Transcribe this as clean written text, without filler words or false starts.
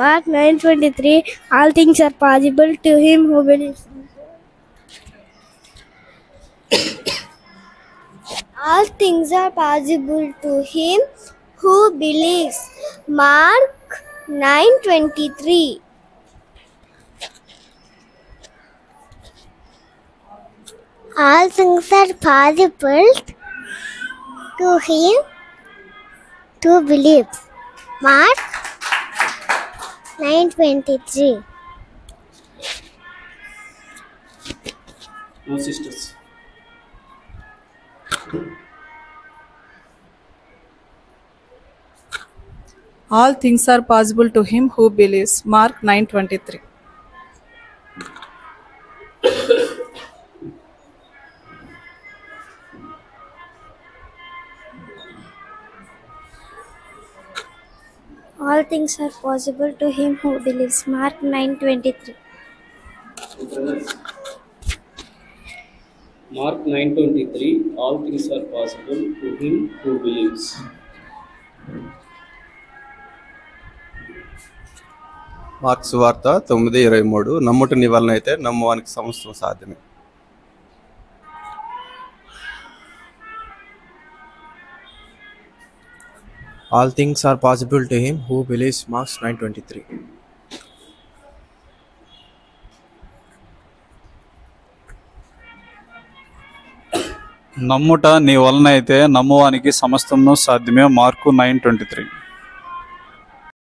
Mark 9:23. All things are possible to him who believes. All things are possible to him who believes. Mark 9:23. All things are possible to him who believes. Mark 9:23. No sisters. All things are possible to him who believes. Mark 9:23. All things are possible to him who believes. Mark 9:23. Mark 9:23. All things are possible to him who believes. Marks వార్త 9:23. నమ్ముట నీ వలన అయితే నమ్మువానికి సమస్తం సాధ్యమే. All things are possible to him who believes. Mark 9:23. నమ్ముట నీ వలన అయితే నమ్మువానికి సమస్తము సాధ్యమే. మార్కు 9:23.